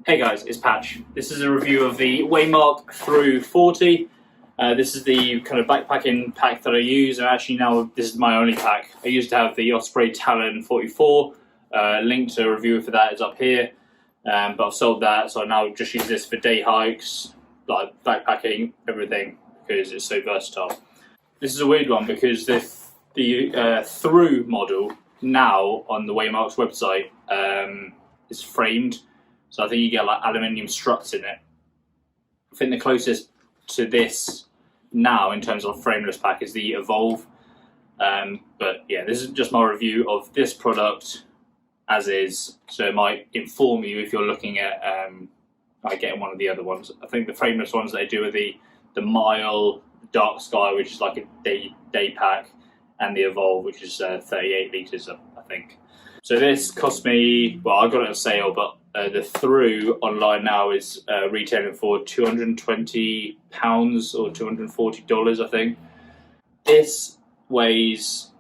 Hey guys, it's Patch. This is a review of the Waymark Thru 40. This is the kind of backpacking pack that I use, and actually now this is my only pack. I used to have the Osprey Talon 44. Link to a review for that is up here, but I've sold that, so I now just use this for day hikes, like backpacking, everything, because it's so versatile. This is a weird one because the Thru model now on the Waymark's website is framed. So I think you get like aluminium struts in it. I think the closest to this now in terms of frameless pack is the Evolve. But yeah, this is just my review of this product as is. So it might inform you if you're looking at getting one of the other ones. I think the frameless ones they do are the Mile, Dark Sky, which is like a day pack, and the Evolve, which is 38 litres, I think. So this cost me, well, I got it on sale, but the Thru online now is retailing for £220 or $240, I think. This weighs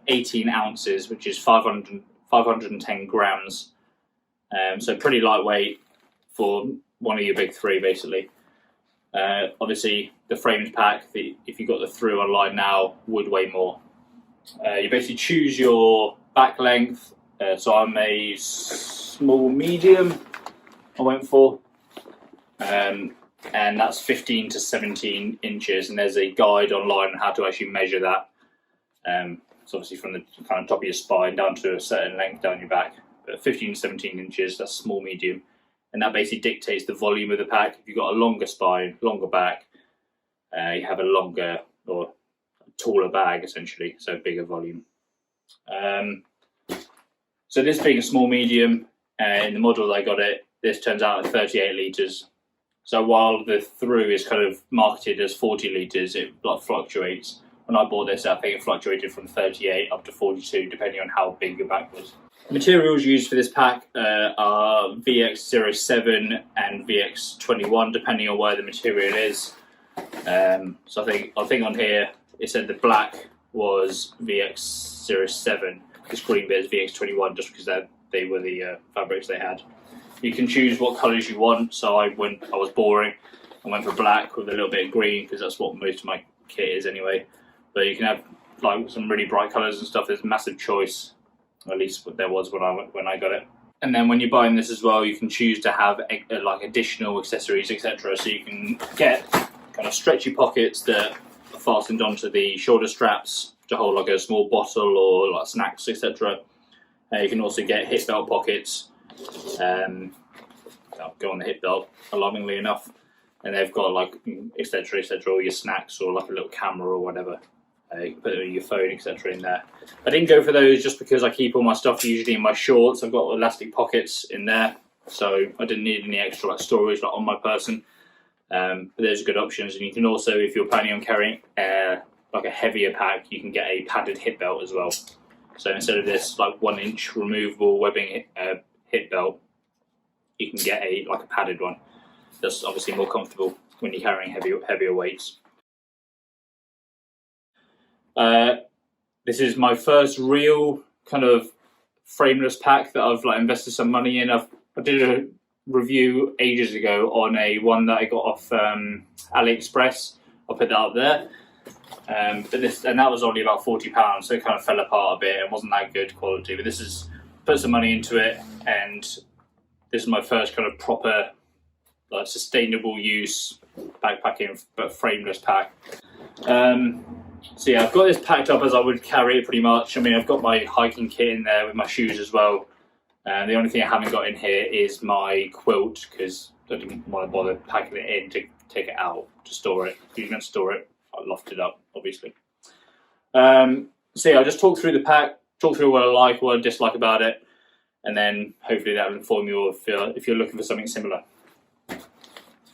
18 ounces, which is 510 grams. So pretty lightweight for one of your big three, basically. Obviously, the framed pack, if you got the Thru online now, would weigh more. You basically choose your back length. So I'm a small medium, I went for, and that's 15 to 17 inches, and there's a guide online on how to actually measure that. It's obviously from the kind of top of your spine down to a certain length down your back, but 15 to 17 inches, that's small medium, and that basically dictates the volume of the pack. If you've got a longer spine, longer back, you have a longer or taller bag essentially, so bigger volume. So this being a small medium, in the model that I got it, this turns out at 38 litres. So while the Thru is kind of marketed as 40 litres, it fluctuates. When I bought this, I think it fluctuated from 38 up to 42, depending on how big your back was. The materials used for this pack are VX07 and VX21, depending on where the material is. So I think on here it said the black was VX07. This green bit is VX21 just because they were the fabrics they had. You can choose what colours you want, so I was boring and went for black with a little bit of green because that's what most of my kit is anyway. But you can have like some really bright colours and stuff. There's a massive choice, at least what there was when I got it. And then when you're buying this as well, you can choose to have like additional accessories, etc. So you can get kind of stretchy pockets that are fastened onto the shoulder straps to hold like a small bottle or like snacks, etc. You can also get hip belt pockets. I'll go on the hip belt, alarmingly enough, and they've got like etc. all your snacks or like a little camera or whatever. You can put your phone, etc. in there. I didn't go for those just because I keep all my stuff usually in my shorts. I've got elastic pockets in there, so I didn't need any extra like storage like on my person. But there's good options, and you can also, if you're planning on carrying like a heavier pack, you can get a padded hip belt as well. So instead of this like 1 inch removable webbing hip belt, you can get a padded one. That's obviously more comfortable when you're carrying heavier weights. This is my first real kind of frameless pack that I've invested some money in. I did a review ages ago on one that I got off AliExpress. I'll put that up there. But that was only about £40, so it kind of fell apart a bit and wasn't that good quality. But this is put some money into it, and this is my first kind of proper like sustainable use backpacking but frameless pack. So yeah, I've got this packed up as I would carry it pretty much. I mean, I've got my hiking kit in there with my shoes as well. The only thing I haven't got in here is my quilt because I didn't want to bother packing it in to take it out to store it. If you're going to store it, I'll loft it up, obviously. So yeah, I'll just talk through the pack, talk through what I like, what I dislike about it, and then hopefully that will inform you if you're looking for something similar.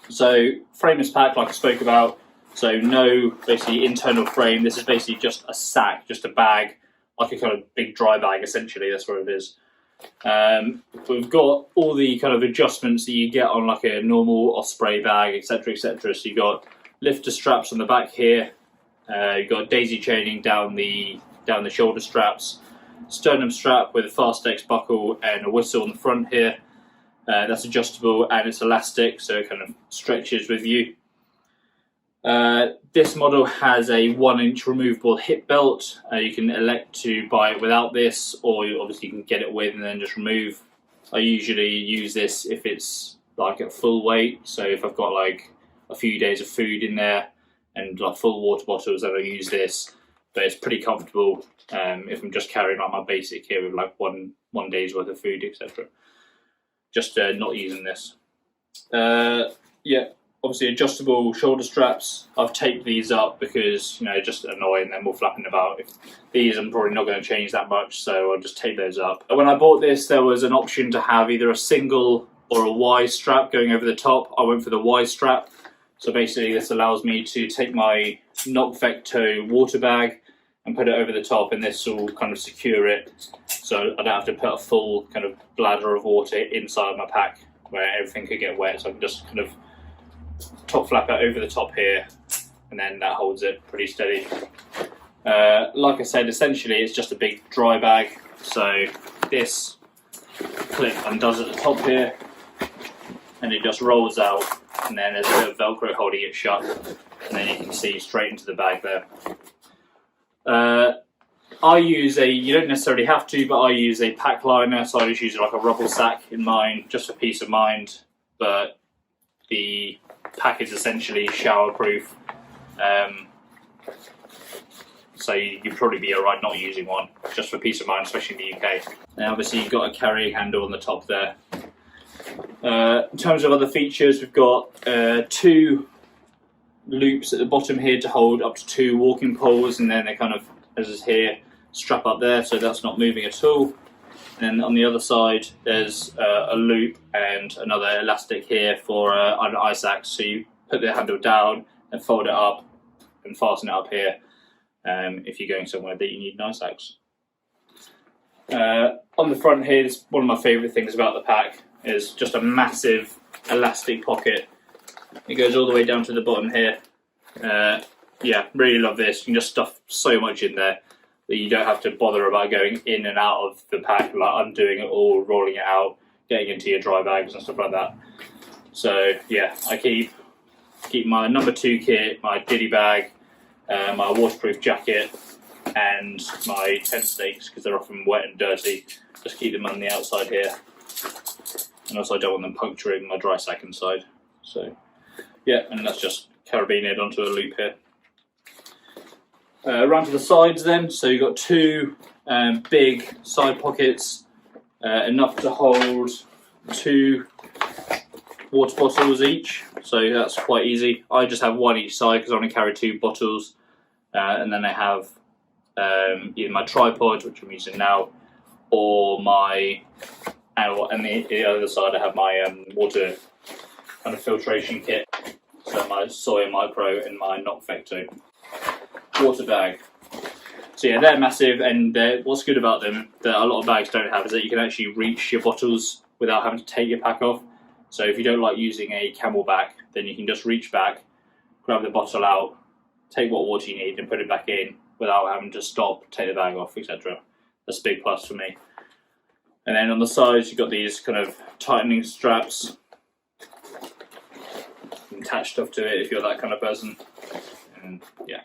So frameless pack, like I spoke about, so no basically internal frame. This is basically just a sack, just a bag, like a kind of big dry bag essentially, that's what it is. We've got all the kind of adjustments that you get on like a normal Osprey bag, etc, etc. So you've got lifter straps on the back here, you've got daisy chaining down the shoulder straps, sternum strap with a Fastex buckle and a whistle on the front here. That's adjustable and it's elastic, so it kind of stretches with you. This model has a 1-inch removable hip belt. You can elect to buy it without this, or obviously you can get it with and then just remove. I usually use this if it's like at full weight, so if I've got like a few days of food in there and like full water bottles, then I use this. But it's pretty comfortable if I'm just carrying like my basic here with like one day's worth of food, etc. Just not using this. Yeah, obviously adjustable shoulder straps. I've taped these up because, you know, just annoying them all flapping about. These I'm probably not going to change that much, so I'll just tape those up. When I bought this, there was an option to have either a single or a Y strap going over the top. I went for the Y strap. So basically this allows me to take my Knock-Vecto water bag and put it over the top, and this will kind of secure it, so I don't have to put a full kind of bladder of water inside my pack where everything could get wet. So I can just kind of top flap it over the top here, and then that holds it pretty steady. Like I said, essentially it's just a big dry bag. So this clip undoes at the top here, and it just rolls out, and then there's a bit of Velcro holding it shut, and then you can see straight into the bag there. I use you don't necessarily have to, but I use a pack liner, so I just use like a rubble sack in mine, just for peace of mind. But the pack is essentially shower-proof, so you'd probably be alright not using one, just for peace of mind, especially in the UK. Now obviously you've got a carrying handle on the top there. In terms of other features, we've got 2 loops at the bottom here to hold up to 2 walking poles, and then they kind of, as is here, strap up there, so that's not moving at all. And then on the other side there's a loop and another elastic here for an ice axe, so you put the handle down and fold it up and fasten it up here if you're going somewhere that you need an ice axe. On the front here, is one of my favourite things about the pack, is just a massive elastic pocket. It goes all the way down to the bottom here. Yeah, really love this. You can just stuff so much in there that you don't have to bother about going in and out of the pack, like undoing it all, rolling it out, getting into your dry bags and stuff like that. So yeah, I keep my number 2 kit, my diddy bag, my waterproof jacket, and my tent stakes, because they're often wet and dirty. Just keep them on the outside here. And also I don't want them puncturing my dry sack inside. So yeah, and that's just carabined onto a loop here. Around to the sides then, so you've got 2 big side pockets, enough to hold 2 water bottles each, so that's quite easy. I just have one each side because I only carry 2 bottles, and then I have either my tripod, which I'm using now, or my, and the other side I have my water kind of filtration kit, so my Soy Micro and my Knock-Vecto water bag. So yeah, they're massive, and what's good about them that a lot of bags don't have is that you can actually reach your bottles without having to take your pack off. So if you don't like using a camelback, then you can just reach back, grab the bottle out, take what water you need and put it back in without having to stop, take the bag off, etc. That's a big plus for me. And then on the sides you've got these kind of tightening straps. You can attach stuff to it if you're that kind of person. And yeah,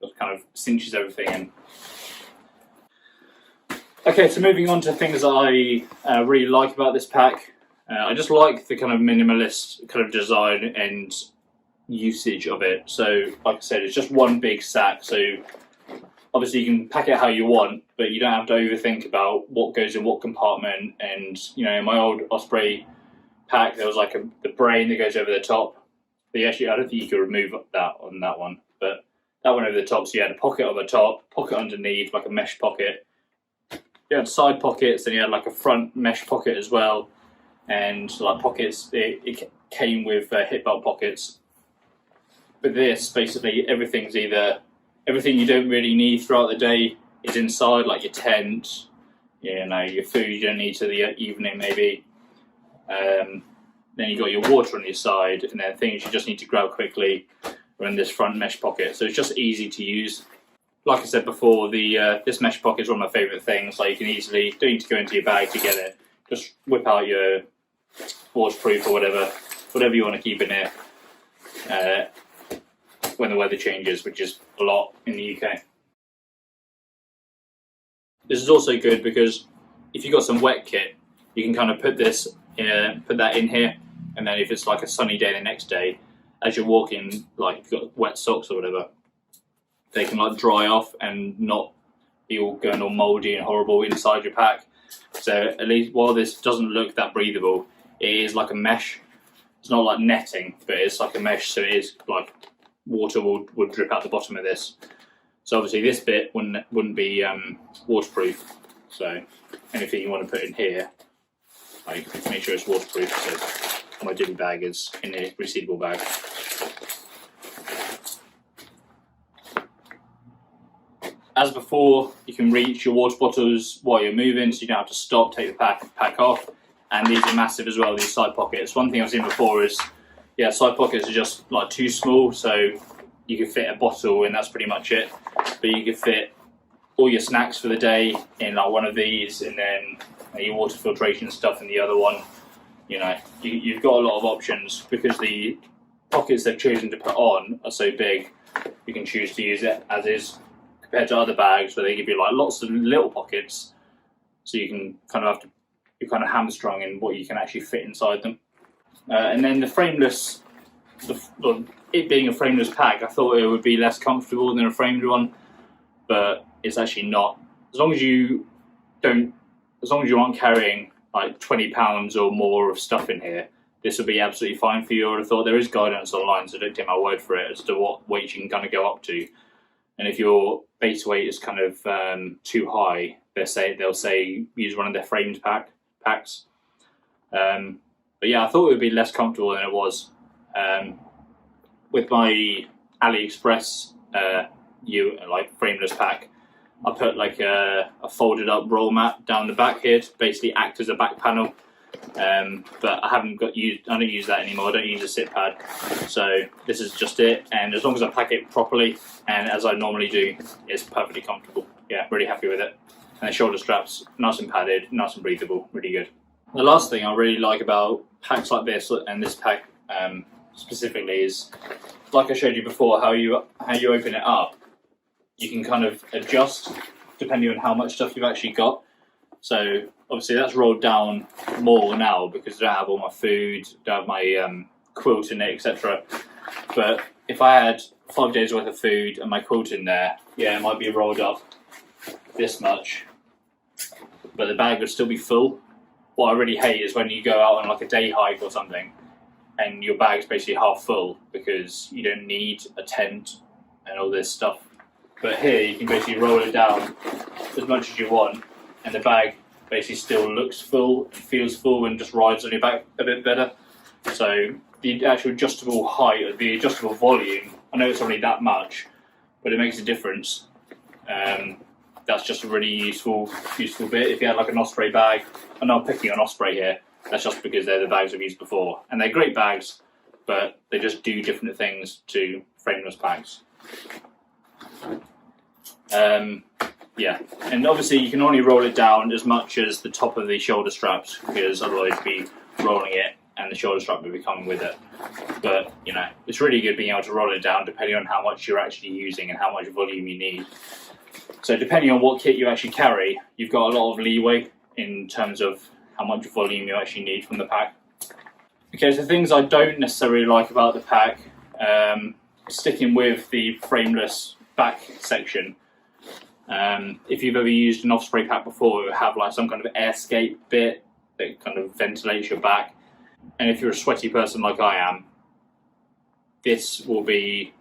just kind of cinches everything in. Okay, so moving on to things that I really like about this pack. I just like the kind of minimalist kind of design and usage of it. So, like I said, it's just one big sack. So, obviously, you can pack it how you want, but you don't have to overthink about what goes in what compartment. And you know, in my old Osprey pack, there was like the brain that goes over the top. But actually, I don't think you could remove that on that one. But that went over the top, so you had a pocket on the top, pocket underneath, like a mesh pocket. You had side pockets, then you had like a front mesh pocket as well. And like pockets, it came with hip belt pockets. But this, basically, everything you don't really need throughout the day is inside, like your tent, you know, your food you don't need to the evening maybe. Then you got your water on your side, and then things you just need to grab quickly are in this front mesh pocket. So it's just easy to use. Like I said before, this mesh pocket is one of my favourite things. Like you can easily, don't need to go into your bag to get it. Just whip out your waterproof or whatever you want to keep in here when the weather changes, which is a lot in the UK. This is also good because if you've got some wet kit, you can kind of put that in here, and then if it's like a sunny day the next day, as you're walking, like you've got wet socks or whatever, they can like dry off and not be all going all mouldy and horrible inside your pack. So at least while this doesn't look that breathable, it is like a mesh. It's not like netting, but it's like a mesh, so it is like water would drip out the bottom of this. So obviously this bit wouldn't be waterproof. So anything you want to put in here, like make sure it's waterproof. So my divvy bag is in a resealable bag. As before, you can reach your water bottles while you're moving, so you don't have to stop, take the pack off. And these are massive as well, these side pockets. One thing I've seen before is, yeah, side pockets are just like too small, so you can fit a bottle and that's pretty much it. But you can fit all your snacks for the day in like one of these, and then your water filtration stuff in the other one. You know, you've got a lot of options because the pockets they've chosen to put on are so big. You can choose to use it as is, compared to other bags where they give you like lots of little pockets, so you can you're kind of hamstrung in what you can actually fit inside them. And then the frameless, it being a frameless pack, I thought it would be less comfortable than a framed one, but it's actually not. As long as you aren't carrying like 20 pounds or more of stuff in here, this will be absolutely fine for you. I would have thought. There is guidance online, so don't take my word for it as to what weight you can kind of go up to. And if your base weight is kind of too high, they'll say use one of their framed packs. But yeah, I thought it would be less comfortable than it was. With my AliExpress like frameless pack, I put like a folded up roll mat down the back here to basically act as a back panel. But I don't use that anymore. I don't use a sit pad, so this is just it. And as long as I pack it properly and as I normally do, it's perfectly comfortable. Yeah, really happy with it. And the shoulder straps, nice and padded, nice and breathable, really good. The last thing I really like about packs like this, and this pack specifically, is like I showed you before, how you open it up. You can kind of adjust depending on how much stuff you've actually got. So obviously that's rolled down more now because I don't have all my food, don't have my quilt in it, etc. But if I had 5 days worth of food and my quilt in there, yeah, it might be rolled up this much, but the bag would still be full. What I really hate is when you go out on like a day hike or something and your bag's basically half full because you don't need a tent and all this stuff. But here you can basically roll it down as much as you want, and the bag basically still looks full and feels full and just rides on your back a bit better. So the actual adjustable height, or the adjustable volume, I know it's only that much, but it makes a difference. That's just a really useful bit. If you had like an Osprey bag, I'm not picking on Osprey here, that's just because they're the bags I've used before. And they're great bags, but they just do different things to frameless packs. Yeah, and obviously you can only roll it down as much as the top of the shoulder straps, because otherwise you'd be rolling it and the shoulder strap would be coming with it. But you know, it's really good being able to roll it down depending on how much you're actually using and how much volume you need. So depending on what kit you actually carry, you've got a lot of leeway in terms of how much volume you actually need from the pack. Okay, so things I don't necessarily like about the pack, sticking with the frameless back section. If you've ever used an Osprey pack before, it will have like some kind of airscape bit that kind of ventilates your back. And if you're a sweaty person like I am, this will be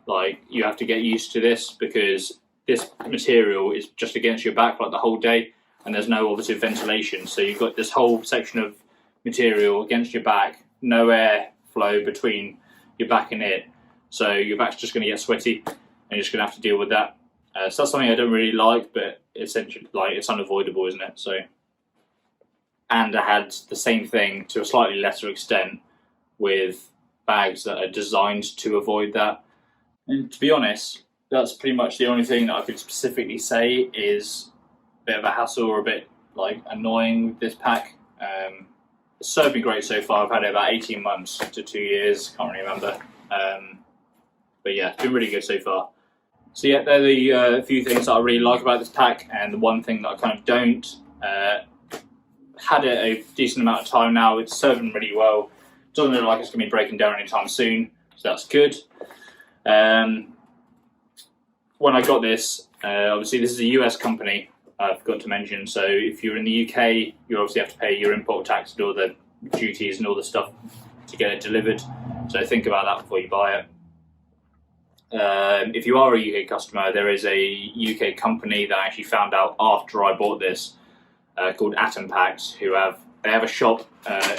like, you have to get used to this, because this material is just against your back like the whole day, and there's no obviously ventilation. So you've got this whole section of material against your back, no air flow between your back and it. So your back's just going to get sweaty, and you're just going to have to deal with that. So that's something I don't really like, but essentially, like, it's unavoidable, isn't it? So, and I had the same thing to a slightly lesser extent with bags that are designed to avoid that. And to be honest, that's pretty much the only thing that I could specifically say is a bit of a hassle or a bit like annoying with this pack. It's served me great so far. I've had it about 18 months to 2 years, can't really remember. But yeah, it's been really good so far. So yeah, they're the few things that I really like about this pack, and the one thing that I kind of don't. Had it a decent amount of time now, it's serving really well. Doesn't look like it's going to be breaking down anytime soon, so that's good. When I got this, obviously this is a US company, I forgot to mention, so if you're in the UK, you obviously have to pay your import tax and all the duties and all the stuff to get it delivered, so think about that before you buy it. If you are a UK customer, there is a UK company that I actually found out after I bought this, called Atom Packs, they have a shop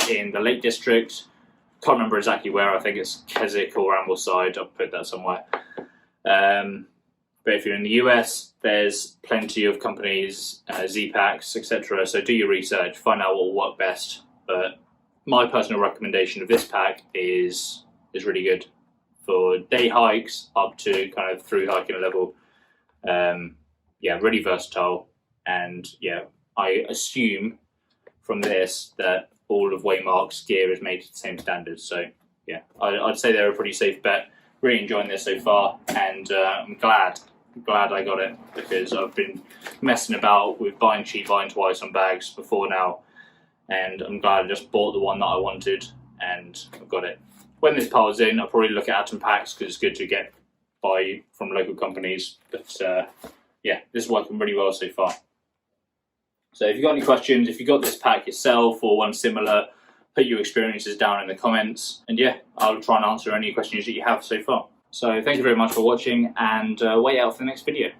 in the Lake District. Can't remember exactly where. I think it's Keswick or Ambleside. I'll put that somewhere. But if you're in the US, there's plenty of companies, Z-Packs, etc. So do your research, find out what will work best. But my personal recommendation of this pack is really good for day hikes up to kind of through hiking level. Yeah, really versatile, and yeah, I assume from this that all of Waymark's gear is made to the same standards. So yeah, I'd say they're a pretty safe bet. Really enjoying this so far, and I'm glad I got it, because I've been messing about with buying cheap, buying twice on bags before now, and I'm glad I just bought the one that I wanted and I've got it. When this pile's in, I'll probably look at Atom Packs because it's good to get buy from local companies. But yeah, this is working really well so far. So if you've got any questions, if you got this pack yourself or one similar, put your experiences down in the comments. And yeah, I'll try and answer any questions that you have so far. So thank you very much for watching, and wait out for the next video.